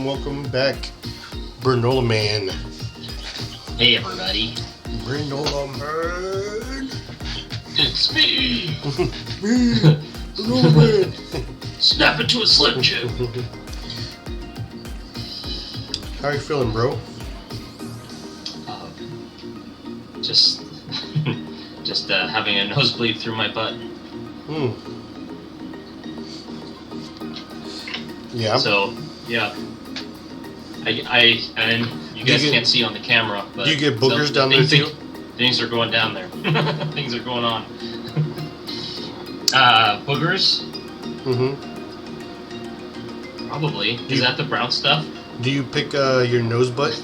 Welcome back, Granola Man. Hey everybody. Granola Man. It's me. Me, Granola Man. Snap it to a Slim Jim. How you feeling, bro? Just, just having a nosebleed through my butt. Yeah. So, yeah. And you guys can't see on the camera, but do you get boogers down there too? Things are going down there. Things are going on. Boogers? Mm-hmm. Probably. Is that the brown stuff? Do you pick your nose butt?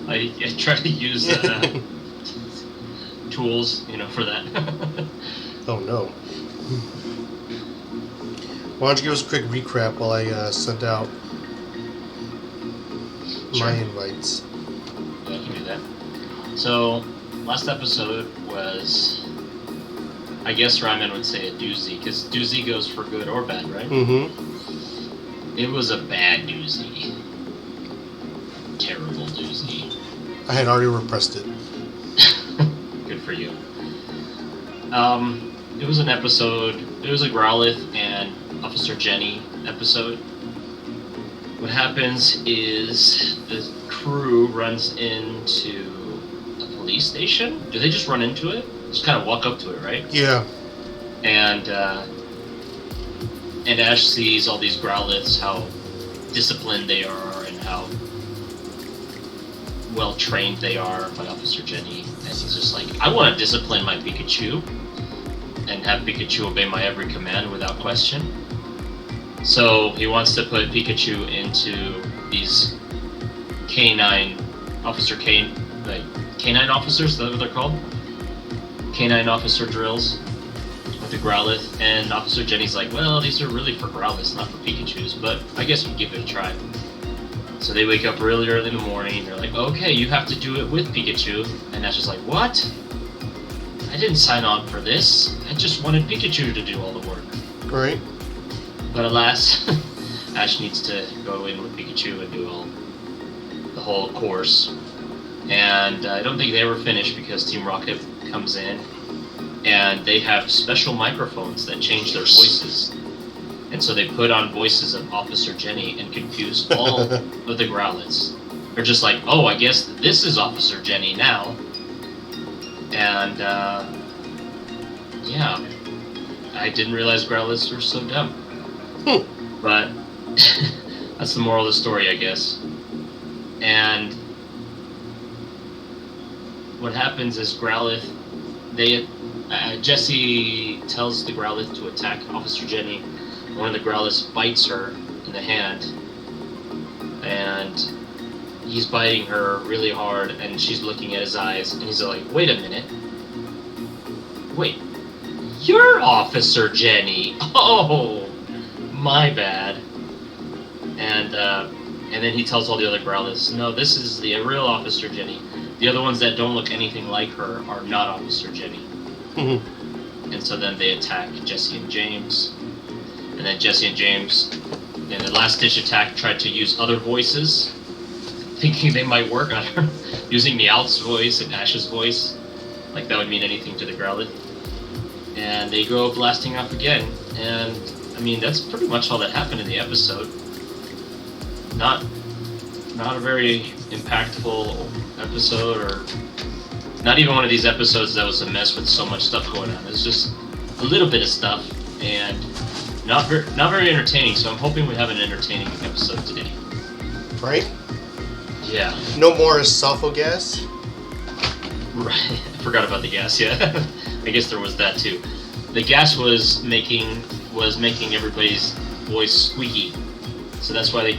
I try to use tools, for that. Oh no. Why don't you give us a quick recap while I sent out my invites? Yeah, I can do that. So, last episode was, I guess Ryman would say a doozy, because doozy goes for good or bad, right? Mm-hmm. It was a bad doozy. Terrible doozy. I had already repressed it. Good for you. It was an episode, it was a Growlithe and Officer Jenny episode. What happens is the crew runs into a police station. Do they just run into it? Just kind of walk up to it, right? Yeah. And Ash sees all these Growlithes, how disciplined they are and how well trained they are by Officer Jenny. And he's just like, I want to discipline my Pikachu and have Pikachu obey my every command without question. So he wants to put Pikachu into these canine canine officers, is that what they're called? Canine officer drills with the Growlithe, and Officer Jenny's like, well, these are really for Growlithes, not for Pikachus, but I guess we'll give it a try. So they wake up really early in the morning, they're like, okay, you have to do it with Pikachu, and Ash is like, what? I didn't sign on for this, I just wanted Pikachu to do all the work. Right. But alas, Ash needs to go in with Pikachu and do the whole course. And I don't think they ever finish because Team Rocket comes in and they have special microphones that change their voices. And so they put on voices of Officer Jenny and confuse all of the Growlithes. They're just like, oh, I guess this is Officer Jenny now. And, yeah, I didn't realize Growlithes were so dumb. But that's the moral of the story, I guess. And what happens is Growlithe, Jessie tells the Growlithe to attack Officer Jenny. One of the Growlithes bites her in the hand, and he's biting her really hard, and she's looking at his eyes, and he's like, wait a minute. Wait, you're Officer Jenny. Oh, my bad. And then he tells all the other Growlithes, no, this is the real Officer Jenny. The other ones that don't look anything like her are not Officer Jenny. Mm-hmm. And so then they attack Jessie and James. And then Jessie and James, in the last-ditch attack, tried to use other voices, thinking they might work on her, using Meowth's voice and Ash's voice, like that would mean anything to the Growlithe. And they go blasting off again, and I mean, that's pretty much all that happened in the episode. Not a very impactful episode, or not even one of these episodes that was a mess with so much stuff going on. It's just a little bit of stuff, and not very entertaining, so I'm hoping we have an entertaining episode today. Right? Yeah. No more esophagus? Right. I forgot about the gas, yeah. I guess there was that too. The gas was making everybody's voice squeaky. So that's why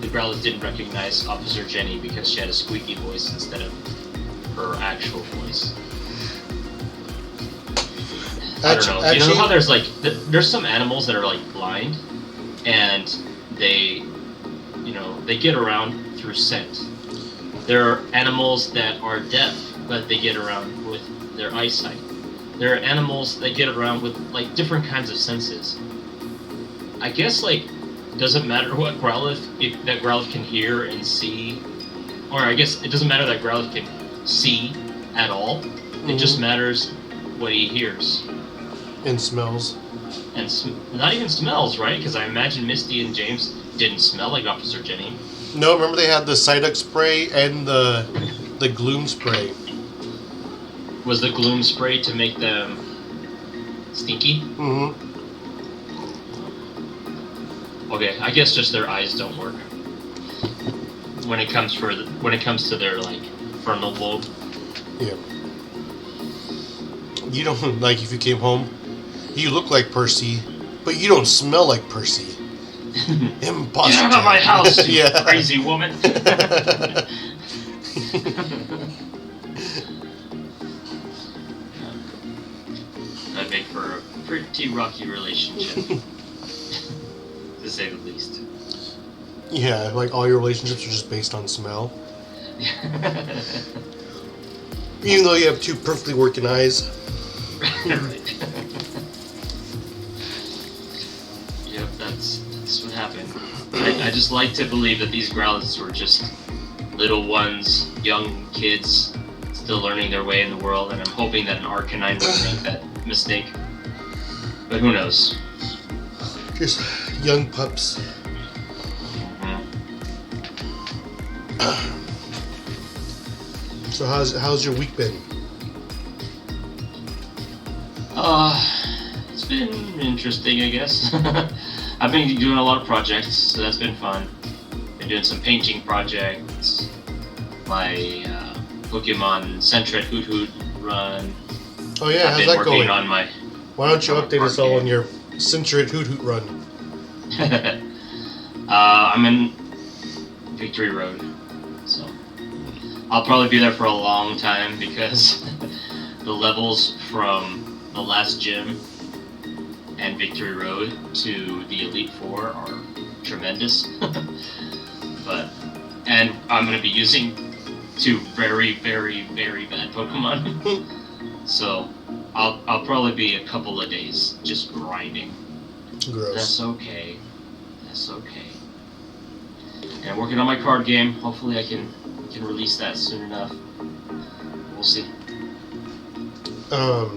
the Growlithe didn't recognize Officer Jenny, because she had a squeaky voice instead of her actual voice. I don't know. You know how there's some animals that are like blind, and they get around through scent. There are animals that are deaf, but they get around with their eyesight. There are animals that get around with like different kinds of senses. I guess like doesn't matter what Growlithe, if that Growlithe can hear and see, or I guess it doesn't matter that Growlithe can see at all. It just matters what he hears. And smells. And not even smells, right? Because I imagine Misty and James didn't smell like Officer Jenny. No, remember they had the Psyduck spray and the Gloom spray. Was the Gloom spray to make them stinky? Mm-hmm. Okay, I guess just their eyes don't work when it comes to their like frontal lobe. Yeah. You don't like if you came home, you look like Percy, but you don't smell like Percy. Impossible. Get out of my house, you Yeah. crazy woman. That'd make for a pretty rocky relationship, to say the least. Yeah, like all your relationships are just based on smell. Even though you have two perfectly working eyes. Right. Yep, that's what happened. I just like to believe that these Growliths were just little ones, young kids, still learning their way in the world, and I'm hoping that an Arcanine won't make that mistake. But who knows? Just young pups. So how's your week been? It's been interesting, I guess. I've been doing a lot of projects, so that's been fun. Been doing some painting projects, my Pokemon Sentret Hoot Hoot run. Oh yeah, I've how's been that working going? on my. Why don't you update us all game. on your Sentret Hoot Hoot run? I'm in Victory Road, so I'll probably be there for a long time because the levels from the last gym and Victory Road to the Elite Four are tremendous. And I'm going to be using two very, very, very bad Pokemon. So I'll probably be a couple of days just grinding. Gross. That's okay. That's okay. And I'm working on my card game. Hopefully I can release that soon enough. We'll see. How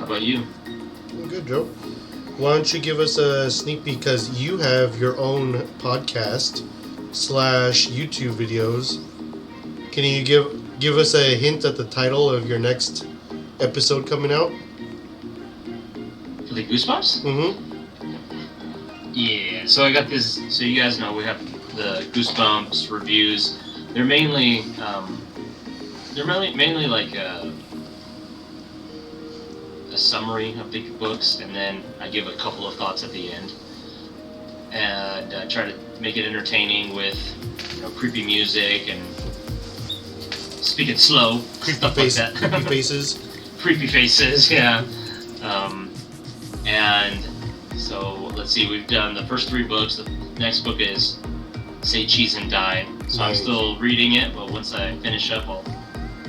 about you? Good, Joe. Why don't you give us a sneak peek, because you have your own podcast / YouTube videos. Can you give us a hint at the title of your next episode coming out? For the Goosebumps? Mm-hmm. Yeah, so I got this, so you guys know we have the Goosebumps reviews. They're mainly like a summary of the books, and then I give a couple of thoughts at the end. And try to make it entertaining with, creepy music and speaking slow, stuff like that. Creepy faces. Creepy faces, yeah. And so, let's see, we've done the first 3 books. The next book is Say Cheese and Die. So I'm still reading it, but once I finish up, I'll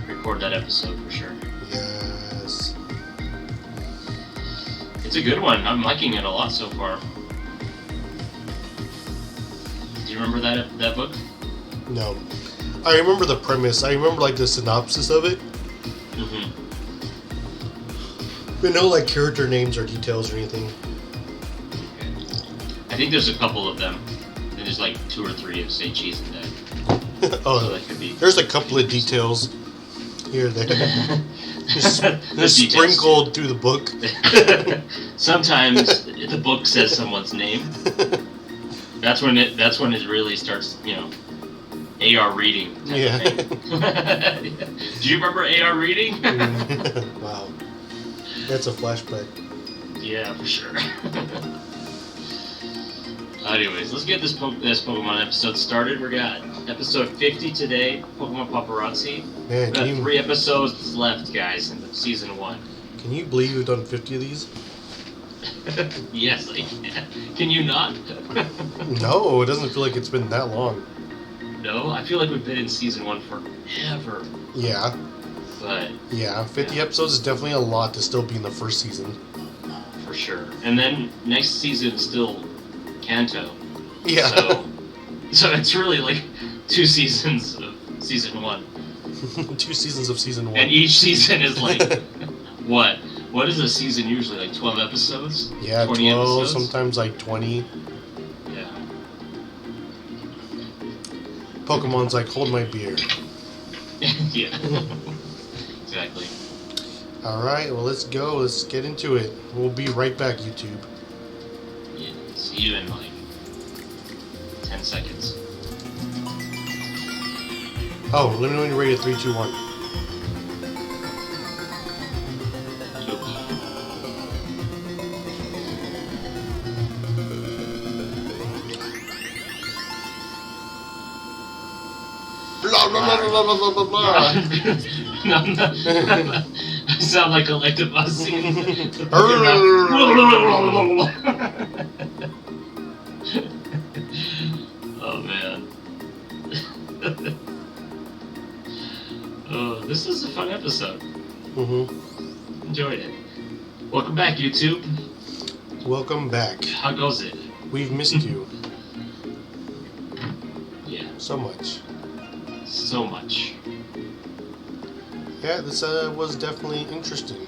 record that episode for sure. Yes. It's a good one. I'm liking it a lot so far. Do you remember that book? No. I remember the premise. I remember like the synopsis of it. Mm-hmm. But no like character names or details or anything. I think there's a couple of them. There's like 2 or 3 of Say Cheese and Die. Oh, So that could be. there's a couple of details here and there. They're Details. sprinkled through the book. Sometimes the book says someone's name. That's when it really starts, AR reading. Yeah. Do you remember AR reading? Wow. That's a flashback. Yeah, for sure. Anyways, let's get this Pokemon episode started. We got episode 50 today, Pokemon Paparazzi. Man, We got 3 episodes left, guys, in season 1. can you believe we've done 50 of these? Yes, I can. Can you not? No, it doesn't feel like it's been that long. No, I feel like we've been in season 1 forever. Yeah. But Yeah, 50 episodes is definitely a lot to still be in the first season. for sure. And then next season is still Kanto. Yeah. So it's really like 2 seasons of season 1. 2 seasons of season 1. And each season is like what? What is a season usually? Like 12 episodes? Yeah, 20 12, episodes? sometimes like 20. Yeah. Pokemon's like, hold my beer. Yeah. Exactly. Alright, well, let's go. Let's get into it. We'll be right back, YouTube. Yeah. See you in like 10 seconds. Oh, let me know when you're ready at 3, 2, 1. Blah, blah, blah, blah, blah, blah, blah. No. I sound like Electabuzz. Oh man. Oh, this is a fun episode. Mm-hmm. Enjoyed it. Welcome back, YouTube. Welcome back. How goes it? We've missed you Yeah, so much. so much. Yeah, this was definitely interesting.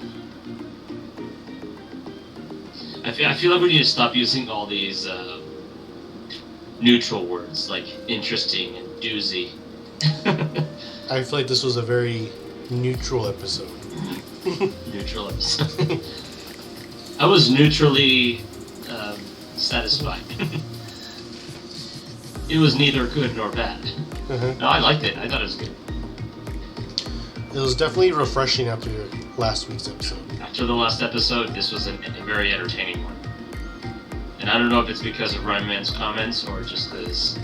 I feel like we need to stop using all these neutral words like interesting and doozy. I feel like this was a very neutral episode. Neutral episode. I was neutrally satisfied. It was neither good nor bad. Uh-huh. No, I liked it. I thought it was good. It was definitely refreshing after last week's episode. After the last episode, this was a very entertaining one. And I don't know if it's because of Ryan Man's comments or just because...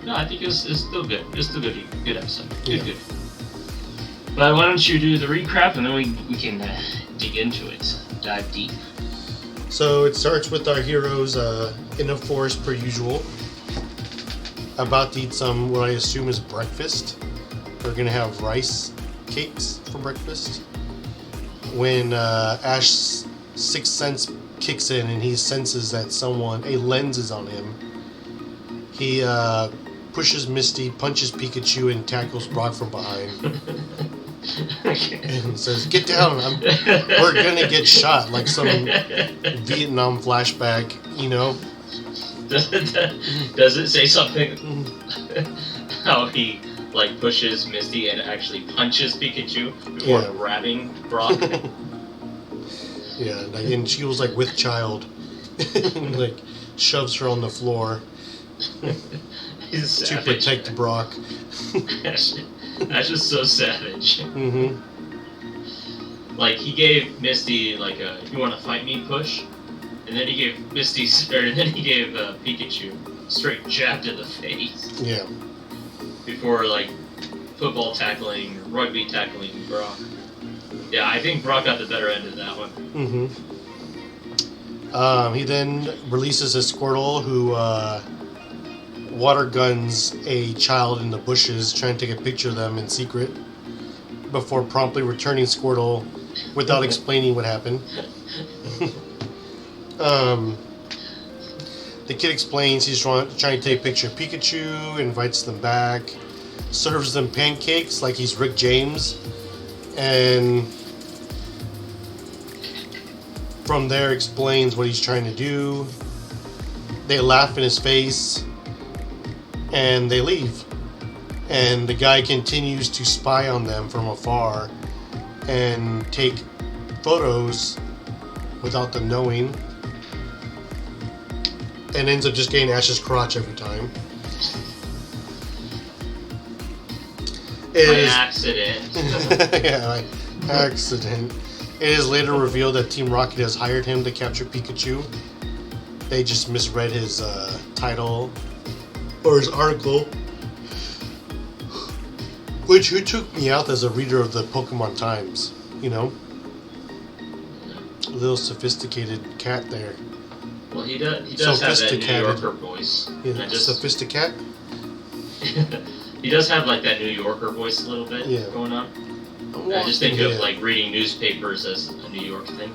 No, I think it's still good. It's still good episode. Good. But why don't you do the recap and then we can dig into it. Dive deep. So it starts with our heroes in a forest per usual. About to eat some, what I assume is breakfast. They're going to have rice cakes for breakfast. When Ash's sixth sense kicks in and he senses that a lens is on him, he pushes Misty, punches Pikachu, and tackles Brock from behind. And says, "Get down! We're gonna get shot," like some Vietnam flashback, you know. Does it say something? How he like pushes Misty and actually punches Pikachu before grabbing Brock? Yeah, like, and she was like with child, like shoves her on the floor to protect Brock. That's just so savage. Mm-hmm. Like he gave Misty like a "you want to fight me" push, and then he gave Pikachu a straight jab to the face. Yeah. Before like football tackling, or rugby tackling Brock. Yeah, I think Brock got the better end of that one. Mm-hmm. He then releases a Squirtle who water guns a child in the bushes, trying to take a picture of them in secret, before promptly returning Squirtle without explaining what happened. The kid explains he's trying to take a picture of Pikachu, invites them back, serves them pancakes like he's Rick James, and from there explains what he's trying to do. They laugh in his face and they leave. And the guy continues to spy on them from afar and take photos without them knowing, and ends up just getting Ash's crotch every time. Accident. Yeah, by accident. It is later revealed that Team Rocket has hired him to capture Pikachu. They just misread his title or his article, which who took me out as a reader of the Pokemon Times, you know? A little sophisticated cat there. Well, he does have that New Yorker voice. Yeah, sophisticated? He does have like that New Yorker voice a little bit going on. I just think of like reading newspapers as a New York thing.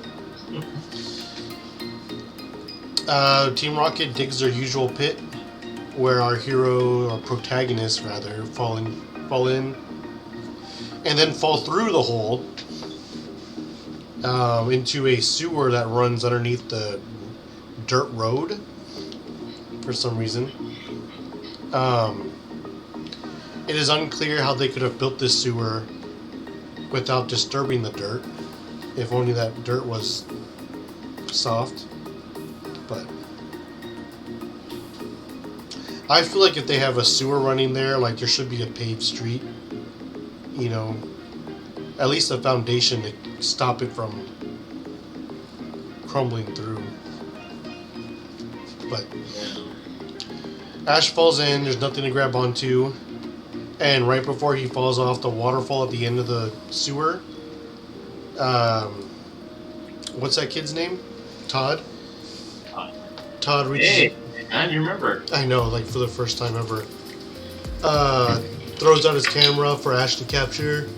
Team Rocket digs their usual pit, where our hero, or protagonist rather, fall in, and then fall through the hole into a sewer that runs underneath the dirt road for some reason. It is unclear how they could have built this sewer without disturbing the dirt. If only that dirt was soft. But I feel like if they have a sewer running there, like there should be a paved street. You know, at least a foundation to stop it from crumbling through. But Ash falls in, there's nothing to grab onto, and right before he falls off the waterfall at the end of the sewer, what's that kid's name? Todd? Todd reaches... Hey, man, you remember. I know, like for the first time ever. Throws out his camera for Ash to capture,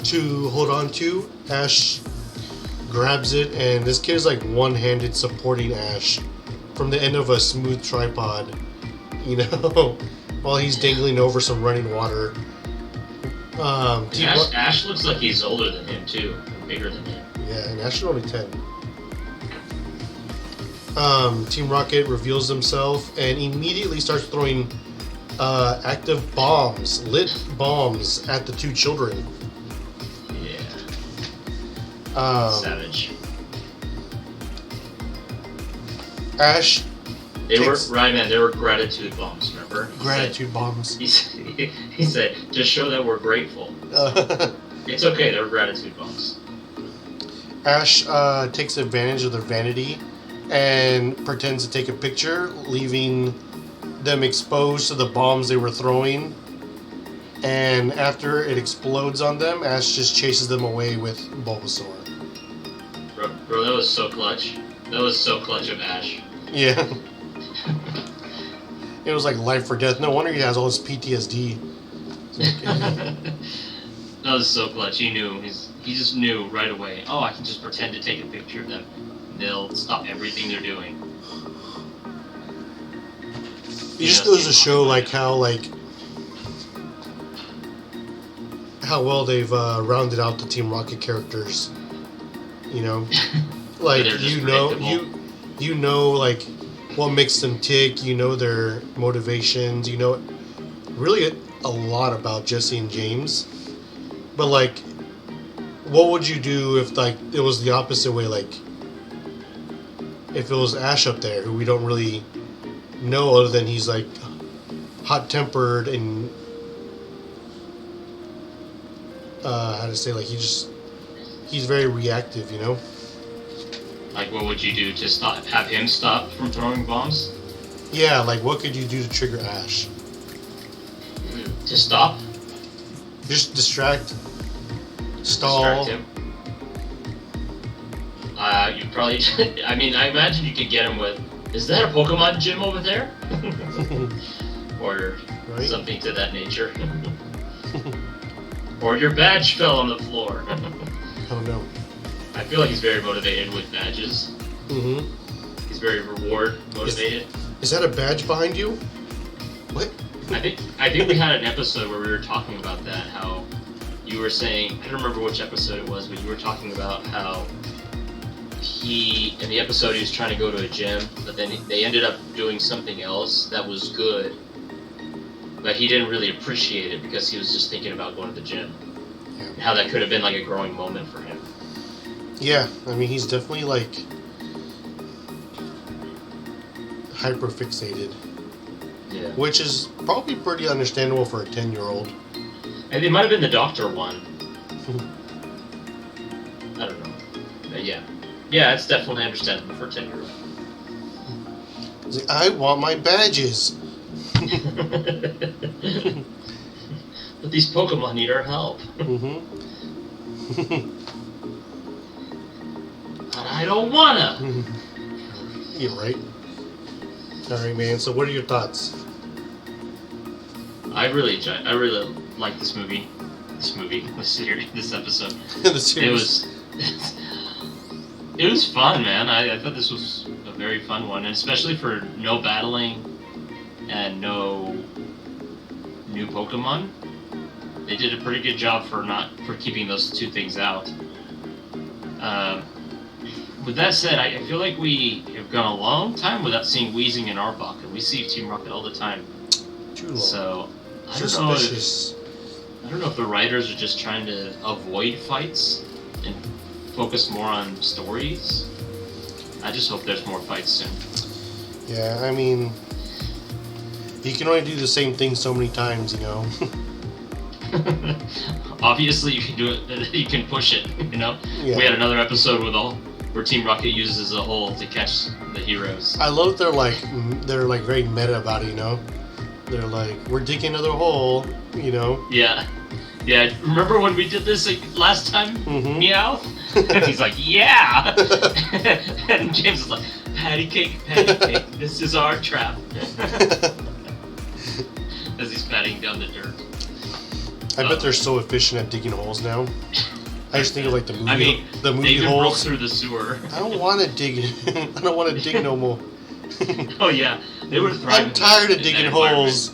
to hold on to. Ash grabs it, and this kid is like one-handed supporting Ash from the end of a smooth tripod, you know, while he's dangling over some running water. Ash looks like he's older than him too, bigger than him. Yeah, and Ash is only 10. Team Rocket reveals himself and immediately starts throwing active bombs, lit bombs, at the two children. Yeah. Savage. Ash. They were gratitude bombs. Remember? Gratitude bombs. He said, "Just show that we're grateful." It's okay. They were gratitude bombs. Ash takes advantage of their vanity and pretends to take a picture, leaving them exposed to the bombs they were throwing. And after it explodes on them, Ash just chases them away with Bulbasaur. Bro, that was so clutch. That was so clutch of Ash. Yeah. It was like life or death. No wonder he has all this PTSD. That was so clutch. He knew. He just knew right away. Oh, I can just pretend to take a picture of them. They'll stop everything they're doing. It just goes to show like how well they've rounded out the Team Rocket characters. You know, like you know like what makes them tick. You know their motivations. You know really a lot about Jesse and James. But like, what would you do if like it was the opposite way? Like, if it was Ash up there, who we don't really know other than he's like hot-tempered and how to say, like he's very reactive, you know. Like, what would you do to have him stop from throwing bombs? Yeah, like what could you do to trigger Ash? To stop? Just distract, stall. Distract him. You probably. I mean, I imagine you could get him with. Is that a Pokemon gym over there? Or something to that nature. Or your badge fell on the floor. Oh no. I feel like he's very motivated with badges. Mm-hmm. He's very reward motivated. Is that a badge behind you? What? I think we had an episode where we were talking about that. How you were saying, I don't remember which episode it was, but you were talking about how in the episode he was trying to go to a gym, but then they ended up doing something else that was good, but he didn't really appreciate it because he was just thinking about going to the gym. Yeah. And how that could have been like a growing moment for him. Yeah, I mean he's definitely like hyper fixated. Yeah. Which is probably pretty understandable for a 10-year-old. And it might have been the doctor one. I don't know. But yeah. Yeah, it's definitely understandable for a 10-year-old. He's like, I want my badges. But these Pokemon need our help. Mm-hmm. But I don't wanna. You're right. Alright, man, so what are your thoughts? I really like this movie. This series, this episode. The series. It was. It was fun, man. I thought this was a very fun one, and especially for no battling and no new Pokemon. They did a pretty good job for keeping those two things out. Uh, with that said, I feel like we have gone a long time without seeing Weezing and Arbok, and we see Team Rocket all the time. Too long. So I don't know if the writers are just trying to avoid fights and focus more on stories. I just hope there's more fights soon. Yeah, I mean, you can only do the same thing so many times, you know. Obviously, you can do it. You can push it. You know, Yeah. we had another episode where Team Rocket uses a hole to catch the heroes. I love they're like very meta about it, you know. They're like, we're digging another hole, you know. Yeah. Remember when we did this last time? Mm-hmm. Meow. And he's like, yeah. And James is like, patty cake, this is our trap. As he's patting down the dirt. I bet they're so efficient at digging holes now. I just think of like the movie, they even broke holes. through the sewer. I don't want to dig. I don't want to dig no more. Oh yeah, they were thriving. I'm tired of in digging that holes.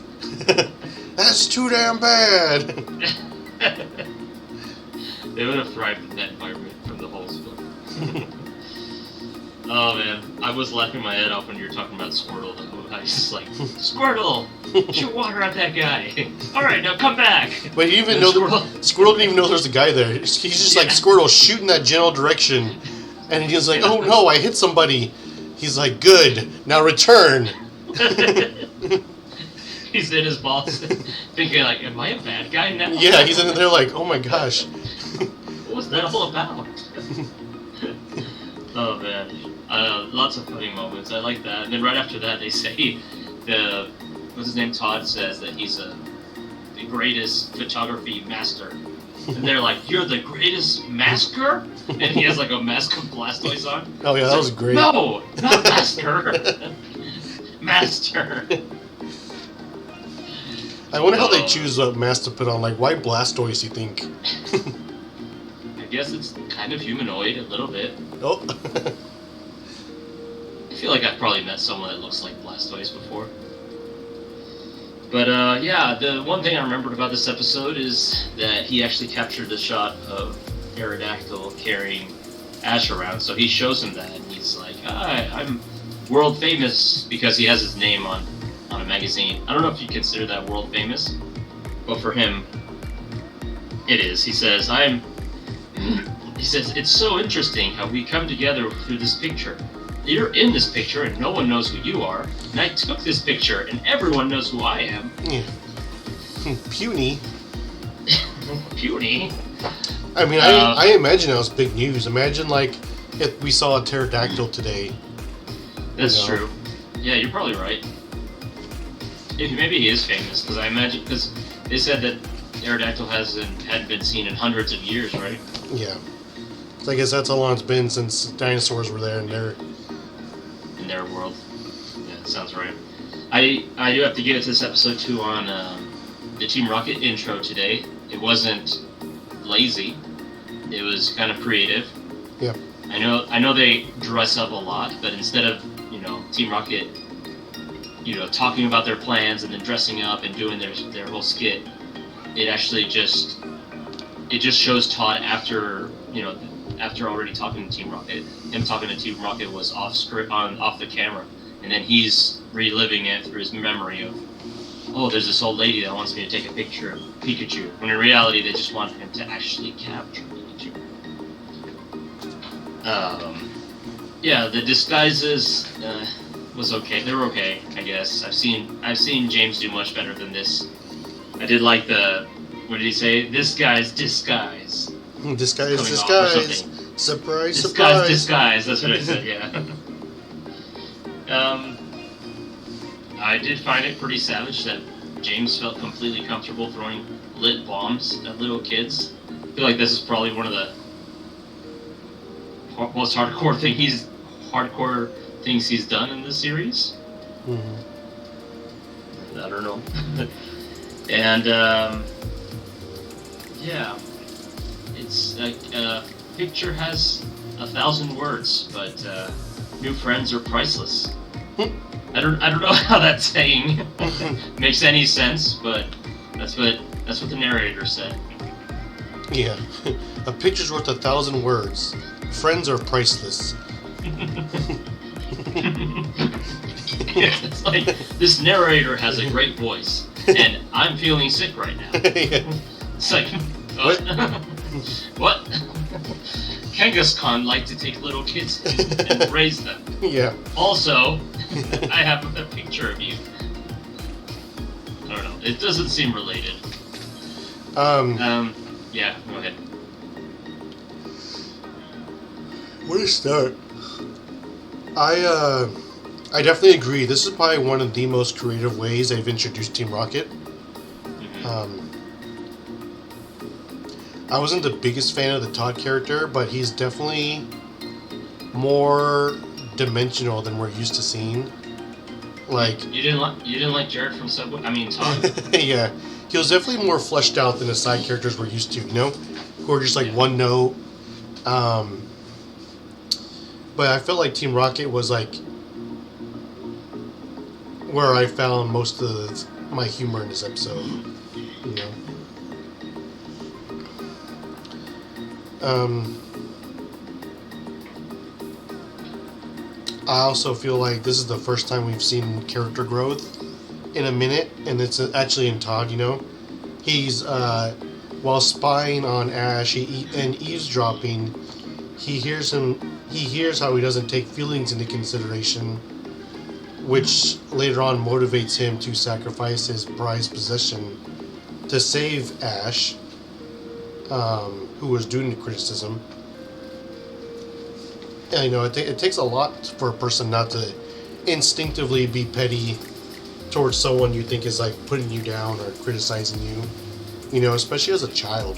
That's too damn bad. They would have thrived in that environment from the holes. Oh man, I was laughing my head off when you were talking about Squirtle. I was just like, Squirtle, shoot water at that guy. All right, now come back. But he even know Squirtle didn't even know there's a guy there. He's just like Squirtle shooting that general direction, and he's like, "Oh no, I hit somebody." He's like, "Good, now return." He's in his balls, thinking like, "Am I a bad guy now?" Yeah, he's in there like, "Oh my gosh." What was that all about? Oh man, lots of funny moments. I like that. And then right after that, they say what's his name? Todd says that he's the greatest photography master. And they're like, "You're the greatest masker?" And he has like a mask of Blastoise on. Oh yeah, that was great. No, not master. Master. I wonder how they choose what mask to put on. Like, why Blastoise, you think? I guess it's kind of humanoid, a little bit. Oh. I feel like I've probably met someone that looks like Blastoise before. But yeah, the one thing I remembered about this episode is that he actually captured the shot of Aerodactyl carrying Ash around. So he shows him that, and he's like, I'm world famous, because he has his name on a magazine. I don't know if you consider that world famous, but for him, it is. He says, it's so interesting how we come together through this picture. You're in this picture and no one knows who you are, and I took this picture and everyone knows who I am. Yeah. Puny. Puny. I mean, I imagine that was big news. Imagine, like, if we saw a pterodactyl today. That's true. Yeah, you're probably right. Maybe he is famous, because they said that Aerodactyl hadn't been seen in hundreds of years, right? Yeah. So I guess that's how long it's been since dinosaurs were there in their world. Yeah, that sounds right. I do have to give it to this episode too on the Team Rocket intro today. It wasn't lazy. It was kind of creative. Yeah. I know they dress up a lot, but instead of Team Rocket talking about their plans and then dressing up and doing their whole skit, it actually just shows Todd after already talking to Team Rocket. Him talking to Team Rocket was off the camera, and then he's reliving it through his memory of, oh, there's this old lady that wants me to take a picture of Pikachu, when in reality they just want him to actually capture Pikachu. Yeah, the disguises was okay. They were okay, I guess. I've seen James do much better than this. I did like what did he say? This guy's disguise. Disguise. Surprise, surprise. Disguise. That's what I said, yeah. I did find it pretty savage that James felt completely comfortable throwing lit bombs at little kids. I feel like this is probably one of the most hardcore things he's done in this series. Mm-hmm. I don't know. And yeah, it's like picture has 1,000 words, but new friends are priceless. I don't know how that saying makes any sense, but that's what the narrator said. Yeah. A picture's worth 1,000 words. Friends are priceless. It's like, this narrator has a great voice, and I'm feeling sick right now. Yeah. It's like, what? Kangaskhan liked to take little kids and raise them. Yeah. Also, I have a picture of you. I don't know. It doesn't seem related. Yeah, go ahead. Where to start? I definitely agree. This is probably one of the most creative ways they've introduced Team Rocket. Mm-hmm. I wasn't the biggest fan of the Todd character, but he's definitely more dimensional than we're used to seeing. Like you didn't like Jared from Subway? I mean Todd. Yeah, he was definitely more fleshed out than the side characters we're used to. You know, who are just like one note. But I felt like Team Rocket was like where I found most of my humor in this episode. You know. I also feel like this is the first time we've seen character growth in a minute, and it's actually in Todd. You know, he's while spying on Ash and eavesdropping, he hears how he doesn't take feelings into consideration, which later on motivates him to sacrifice his prized possession to save Ash, who was due to criticism. And, you know, it takes a lot for a person not to instinctively be petty towards someone you think is like putting you down or criticizing you. You know, especially as a child.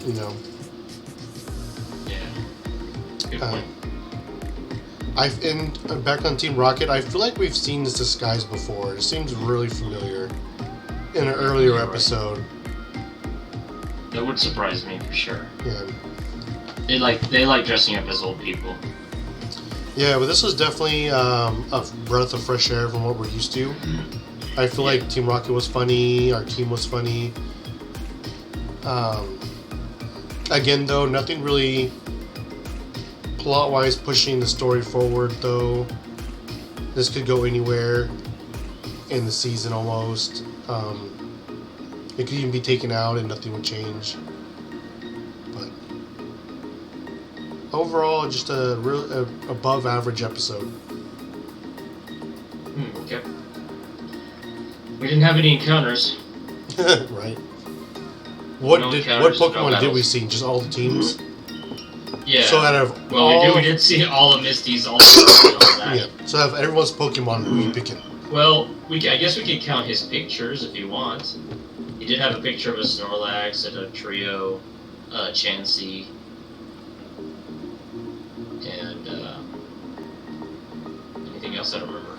You know. Yeah. Good point. Back on Team Rocket, I feel like we've seen this disguise before. It seems really familiar in an earlier episode. That would surprise me for sure. Yeah. They like dressing up as old people. Yeah, but this was definitely a breath of fresh air from what we're used to. I feel like Team Rocket was funny, our team was funny. Again, though, nothing really plot-wise pushing the story forward, though. This could go anywhere in the season almost. It could even be taken out and nothing would change. But overall, just a real above average episode. Okay. We didn't have any encounters. Right. What Pokemon no did we see? Just all the teams? Yeah. So out of we did see all the Misties, all that. Yeah. So out of everyone's Pokemon, who are you picking? Well, I guess we could count his pictures if you want. He did have a picture of a Snorlax, a Trio, Chansey, and anything else I don't remember.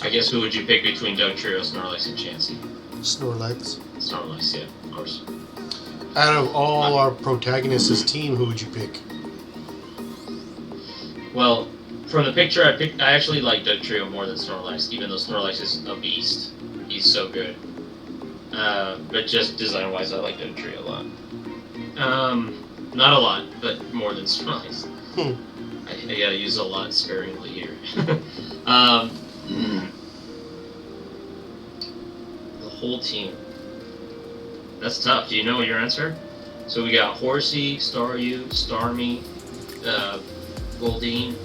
I guess who would you pick between Trio, Snorlax, and Chansey? Snorlax. Snorlax, yeah, of course. Out of all our protagonists' team, who would you pick? Well, from the picture I picked, I actually like Trio more than Snorlax, even though Snorlax is a beast. He's so good. But just design-wise, I like Trio a lot. Not a lot, but more than Snorlax. I gotta use a lot sparingly here. The whole team. That's tough. Do you know your answer? So we got Horsey, Staryu, Starmie, Goldeen,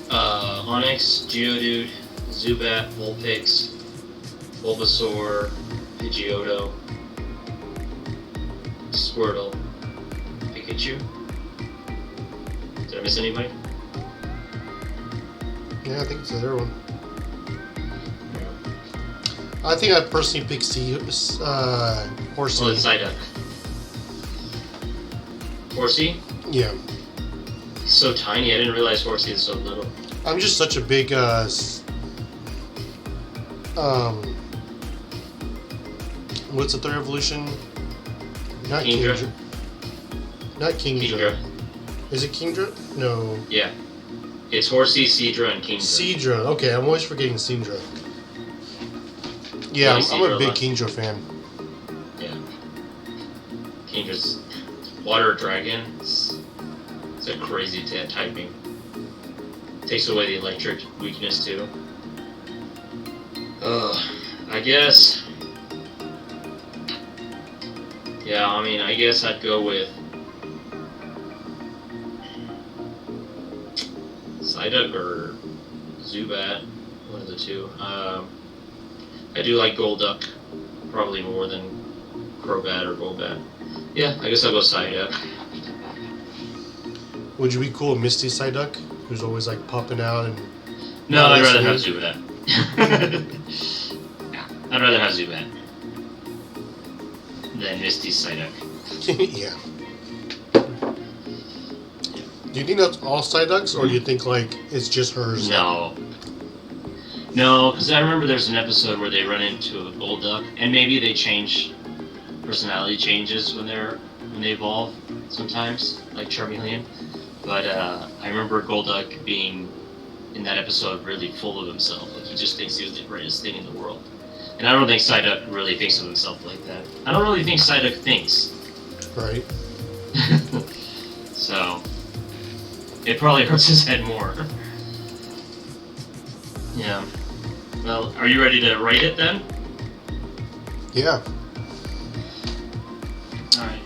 Onix, Geodude, Zubat, Vulpix, Bulbasaur, Pidgeotto, Squirtle, Pikachu. Did I miss anybody? Yeah, I think it's the other one. I think I'd personally pick Horsey. Oh, it's Psyduck. Horsey? Yeah. He's so tiny, I didn't realize Horsey is so little. I'm just such a big, what's the third evolution? Not Kingdra. Not Kingdra. Kingdra. Is it Kingdra? No. Yeah. It's Horsey, Seadra, and Kingdra. Seadra. Okay, I'm always forgetting Seadra. Yeah, I'm a big Kingdra fan. Yeah. Kingdra's Water Dragon. It's a crazy typing. Takes away the electric weakness too. I guess. Yeah, I mean, I guess I'd go with Psyduck or Zubat, one of the two. I do like Golduck, probably more than Crobat or Golbat. Yeah, I guess I'll go Psyduck. Would you be cool with Misty Psyduck, who's always like popping out and? No, I'd rather have Zubat. I'd rather have Zubat than Misty Psyduck. Yeah. Do you think that's all Psyducks, or do you think like it's just hers? No, because I remember there's an episode where they run into a Golduck, and maybe they change personality changes when they evolve sometimes, like Charmeleon. But I remember Golduck being in that episode really full of himself. Like he just thinks he was the greatest thing in the world. And I don't think Psyduck really thinks of himself like that. I don't really think Psyduck thinks. Right. So it probably hurts his head more. Yeah. Well, are you ready to rate it then? Yeah. Alright.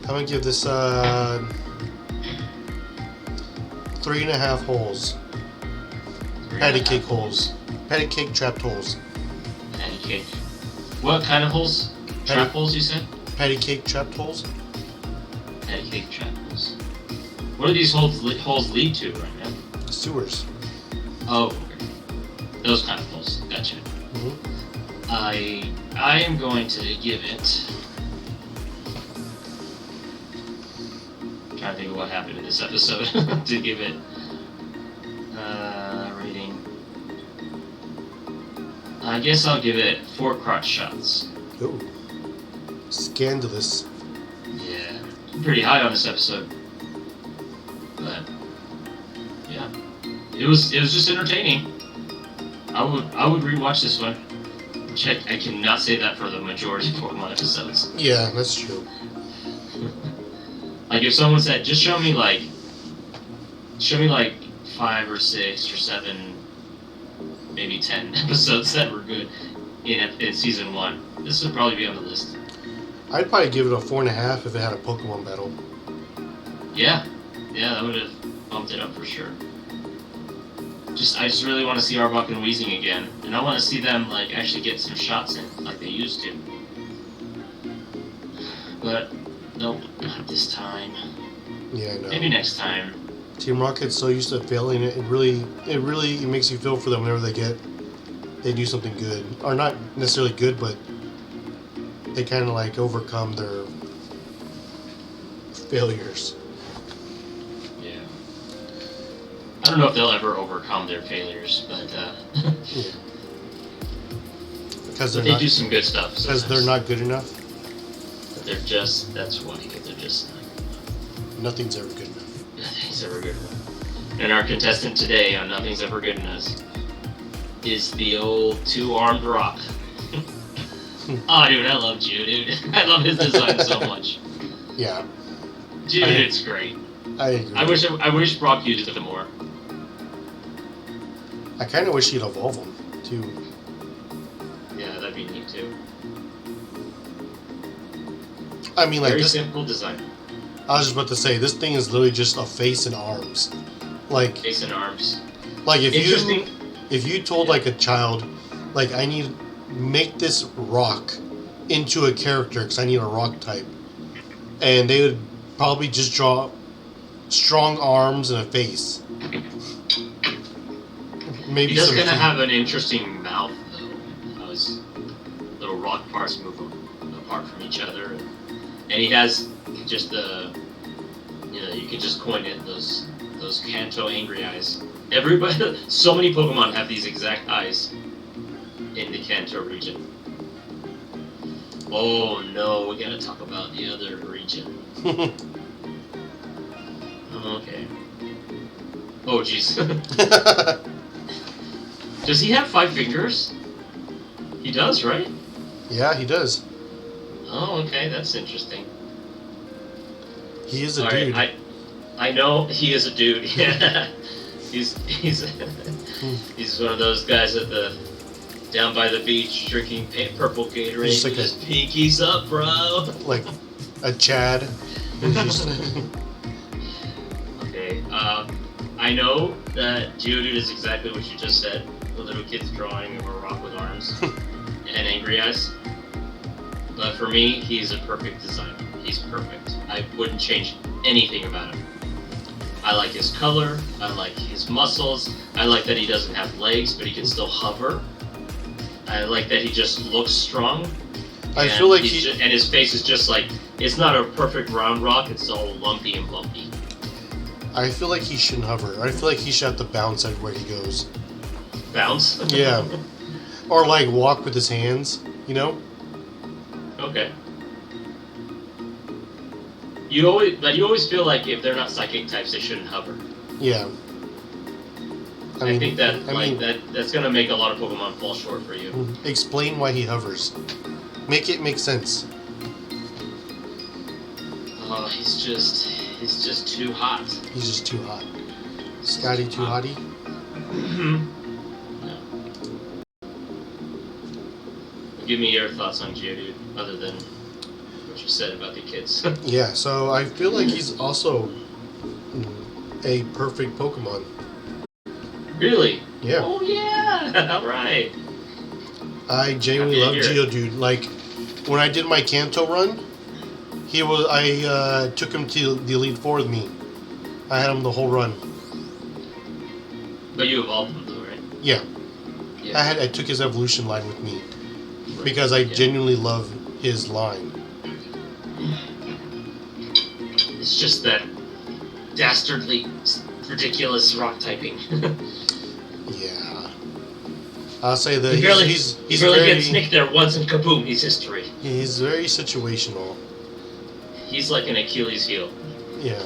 I'm gonna give this 3.5 holes. Patty cake holes. Patty cake trapped holes. Patty cake. What kind of holes? Trap holes, you said? Patty cake trapped holes. Patty cake trap holes. What do these holes lead to right now? Sewers. Oh, okay. Those kind of holes. Gotcha. Mm-hmm. I am going to give it. I'm trying to think of what happened in this episode to give it rating. I guess I'll give it 4 crotch shots. Oh, scandalous. Yeah, pretty high on this episode. But yeah, it was just entertaining. I would rewatch this one. Which I cannot say that for the majority of Pokemon episodes. Yeah, that's true. Like if someone said, just show me like 5 or 6 or 7, maybe 10 episodes that were good in season 1, this would probably be on the list. I'd probably give it a 4.5 if it had a Pokemon battle. Yeah, that would have bumped it up for sure. I just really want to see Arbok and Weezing again, and I want to see them like actually get some shots in like they used to. But nope, not this time. Yeah, I know. Maybe next time. Team Rocket's so used to failing it really makes you feel for them whenever they do something good, or not necessarily good, but they kind of like overcome their failures. Yeah. I don't know if they'll ever overcome their failures, but Yeah. Because they do some good stuff. Because they're not good enough. But that's why, because they're just not good enough. Nothing's ever good enough. Nothing's ever good enough. And our contestant today on Nothing's Ever Good Enough is the old 2-armed rock. Oh, dude, I love you, dude. I love his design so much. Yeah. Dude, it's great. I agree. I wish Brock used it more. I kind of wish he'd evolve them, too. Yeah, that'd be neat, too. I mean, like Very this. simple design. I was just about to say, this thing is literally just a face and arms. Like, Face and arms. like if you told like a child, like make this rock into a character because I need a rock type, and they would probably just draw strong arms and a face. Maybe He does some kind of teeth. have an interesting mouth, though. How his little rock parts move apart from each other, and he has just the, you can just coin it those Kanto angry eyes. Everybody, so many Pokemon have these exact eyes in the Kanto region. Oh no, we gotta talk about the other region. Okay. Oh, jeez. Does he have 5 fingers? He does, right? Yeah, he does. Oh, okay, that's interesting. He is a All dude. right, I know he is a dude. Yeah, he's he's one of those guys at the down by the beach drinking purple Gatorade. He's like just pinkies up, bro. Like a Chad. Okay, I know that Geodude is exactly what you just said. The little kid's drawing of a rock with arms and angry eyes. But for me, he's a perfect designer. He's perfect. I wouldn't change anything about him. I like his color. I like his muscles. I like that he doesn't have legs, but he can still hover. I like that he just looks strong. I feel like and his face is just like, it's not a perfect round rock. It's all lumpy and bumpy. I feel like he shouldn't hover. I feel like he should have to bounce everywhere he goes. Bounce? Yeah. Or like walk with his hands, you know? Okay. You always feel like if they're not psychic types, they shouldn't hover. Yeah. I think that's gonna make a lot of Pokemon fall short for you. Explain why he hovers. Make it make sense. Oh, he's just too hot. He's just too hot. Scotty too hottie? No. Give me your thoughts on Geodude, other than what you said about the kids. Yeah, so I feel like he's also a perfect Pokemon. Really? Yeah. Oh yeah! Alright. I genuinely love Geodude. Like, when I did my Kanto run, I took him to the Elite Four with me. I had him the whole run. But you evolved him though, right? Yeah. I took his evolution line with me. Because I genuinely love his line. It's just that dastardly, ridiculous rock typing. Yeah. I'll say that he barely gets nicked there once and kaboom, he's history. He's very situational. He's like an Achilles heel. Yeah.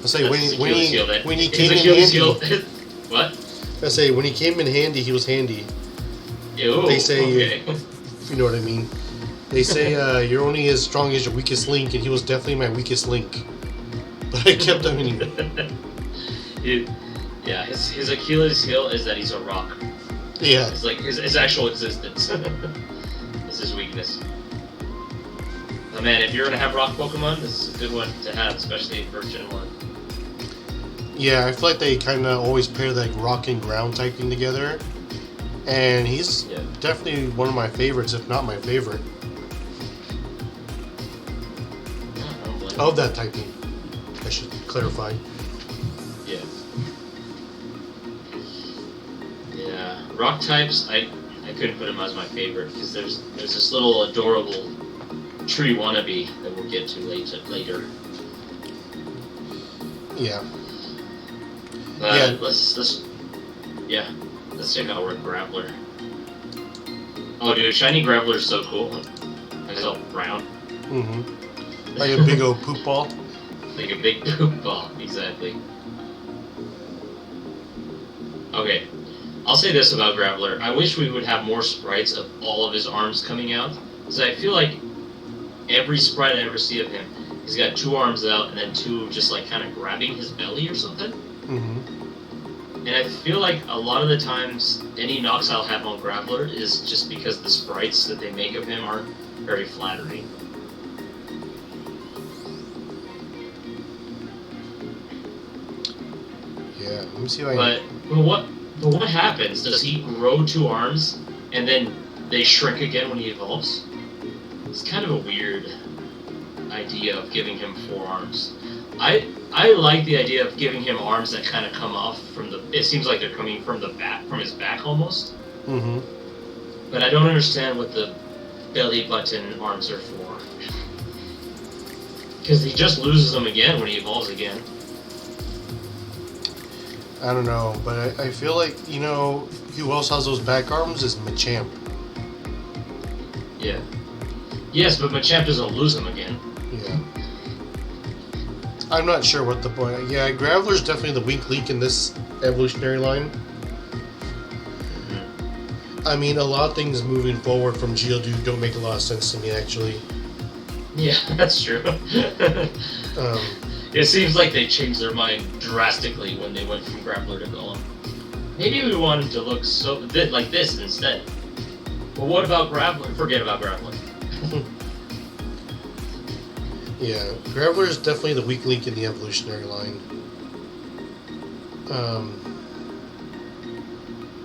I'll say when he came in handy. What? I say when he came in handy, he was handy. Ew, they say, okay. if you know what I mean. They say you're only as strong as your weakest link, and he was definitely my weakest link. But I kept him anyway. His Achilles heel is that he's a rock. Yeah. It's like his actual existence. This is his weakness. But man, if you're gonna have rock Pokemon, this is a good one to have, especially in Version 1. Yeah, I feel like they kind of always pair like rock and ground typing together. And he's definitely one of my favorites, if not my favorite. Of that typing. I should clarify. Yeah. Yeah. Rock types, I couldn't put him as my favorite because there's this little adorable tree wannabe that we'll get to later. Yeah. Let's check out our Graveler. Oh, dude, shiny Graveler is so cool. It's all brown. Mm-hmm. Like a big old poop ball. Like a big poop ball, exactly. Okay, I'll say this about Graveler. I wish we would have more sprites of all of his arms coming out. Because I feel like every sprite I ever see of him, he's got 2 arms out and then 2 just like kind of grabbing his belly or something. Mm-hmm. And I feel like a lot of the times any knocks I'll have on Graveler is just because the sprites that they make of him aren't very flattering. Yeah, let me see if I But what happens? Does he grow 2 arms and then they shrink again when he evolves? It's kind of a weird idea of giving him 4 arms. I like the idea of giving him arms that kind of come off from the. It seems like they're coming from the back, from his back almost. Mm-hmm. But I don't understand what the belly button arms are for. Because he just loses them again when he evolves again. I don't know, but I feel like, you know, who else has those back arms is Machamp. Yeah. Yes, but Machamp doesn't lose them again. Yeah. I'm not sure what the point. Yeah, Graveler's definitely the weak link in this evolutionary line. I mean, a lot of things moving forward from Geodude don't make a lot of sense to me, actually. Yeah, that's true. Um, It seems like they changed their mind drastically when they went from Grappler to Golem. Maybe we wanted to look like this instead. Well, what about Grappler? Forget about Grappler. yeah, Graveler is definitely the weak link in the evolutionary line.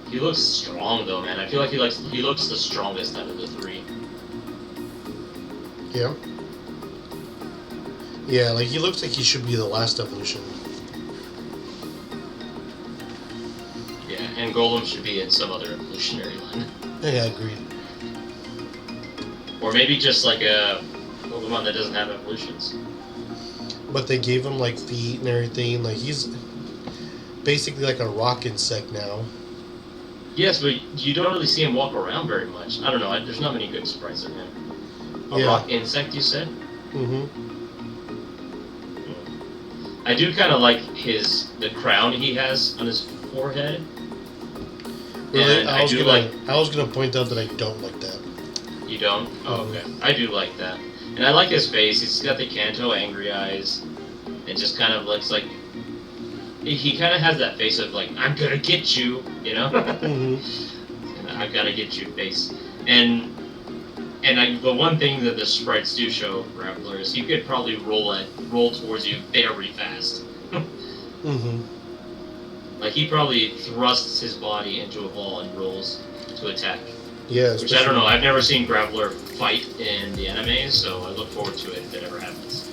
He looks strong though, man. I feel like he looks the strongest out of the three. Yeah. Yeah, like he looks like he should be the last evolution. Yeah, and Golem should be in some other evolutionary line. Yeah, agreed. Or maybe just like a Pokemon that doesn't have evolutions. But they gave him like feet and everything. Like he's basically like a rock insect now. Yes, but you don't really see him walk around very much. I don't know. There's not many good sprites of him. A rock insect, you said? Mm-hmm. I do kind of like the crown he has on his forehead. Really? And I was gonna point out that I don't like that. You don't? Oh, okay. I do like that. And I like his face. He's got the Kanto angry eyes. It just kind of looks like... He kind of has that face of like, I'm gonna get you, you know? Mm-hmm. I've gotta get you face. And the one thing that the sprites do show Grappler is you could probably roll towards you very fast. Mm-hmm. Like he probably thrusts his body into a ball and rolls to attack. Yeah, which I don't know. I've never seen Grappler fight in the anime, so I look forward to it if it ever happens.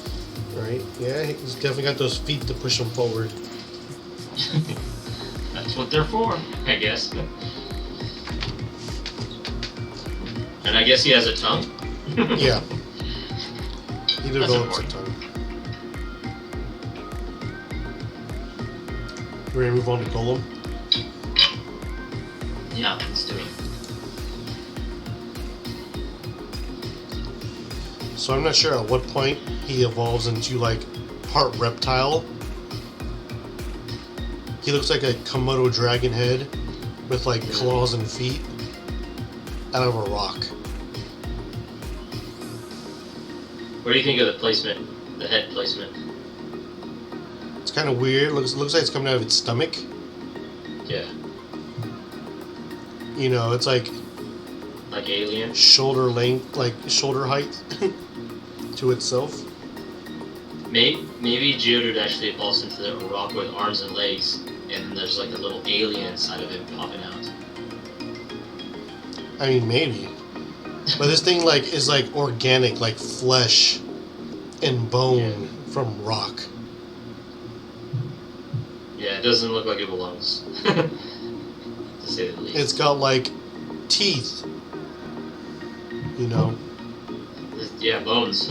Right? Yeah, he's definitely got those feet to push him forward. That's what they're for, I guess. And I guess he has a tongue? Yeah. He That's develops a tongue. We're gonna move on to Golem. Yeah, let's do it. So I'm not sure at what point he evolves into like part reptile. He looks like a Komodo dragon head with like claws and feet out of a rock. What do you think of the placement, the head placement? It's kind of weird. Looks like it's coming out of its stomach. Yeah. You know, it's like Alien? shoulder length, like shoulder height to itself. Maybe Geodude actually evolves into a rock with arms and legs, and there's like a little alien inside of it popping out. I mean, maybe. But this thing like is like organic, like flesh and bone from rock. Yeah, it doesn't look like it belongs. To say the least. It's got like teeth. You know. Yeah, bones.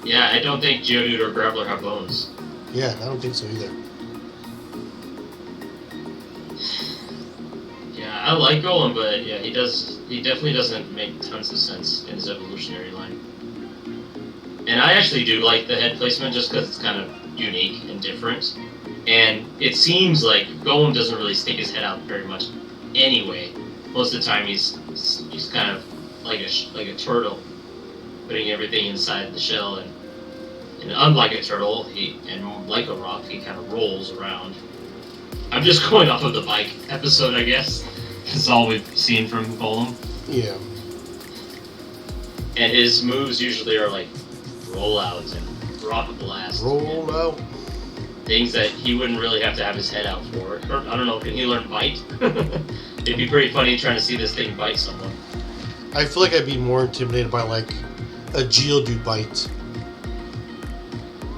Yeah, I don't think Geodude or Grappler have bones. Yeah, I don't think so either. Yeah, I like Golem, but yeah, he definitely doesn't make tons of sense in his evolutionary line. And I actually do like the head placement just because it's kind of unique and different. And it seems like Golem doesn't really stick his head out very much anyway. Most of the time he's kind of like a turtle, putting everything inside the shell, and unlike a turtle, and like a rock, he kind of rolls around. I'm just going off of the bike episode, I guess. That's all we've seen from Golem. Yeah. And his moves usually are like rollouts and rock blast. Roll out. Things that he wouldn't really have to have his head out for. Or, I don't know, can he learn bite? It'd be pretty funny trying to see this thing bite someone. I feel like I'd be more intimidated by like a Geodude bite.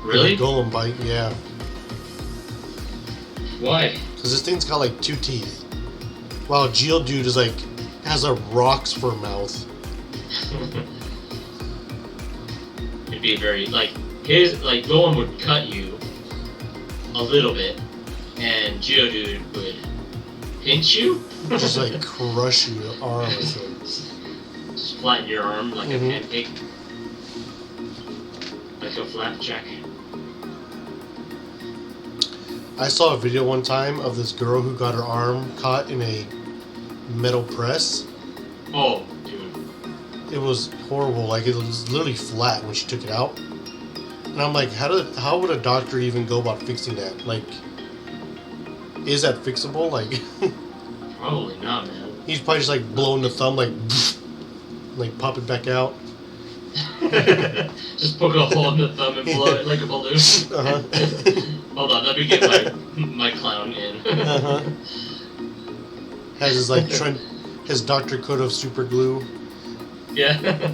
Really? A Golem bite, yeah. Why? Because this thing's got like 2 teeth. While Geodude is like has a rocks for a mouth. It'd be very Golem would cut you a little bit, and Geodude would pinch you. Just like crush your arm. Just flatten your arm like a pancake. like a flapjack. I saw a video one time of this girl who got her arm caught in a metal press. Oh, dude. It was horrible. Like, it was literally flat when she took it out. And I'm like, how would a doctor even go about fixing that? Like, is that fixable? Like, Probably not, man. he's probably just like blowing the thumb, like pop it back out. Just poke a hole in the thumb and blow it like a balloon. Uh-huh. Hold on, let me get my clown in. Uh-huh. Has his doctor coat of super glue. Yeah.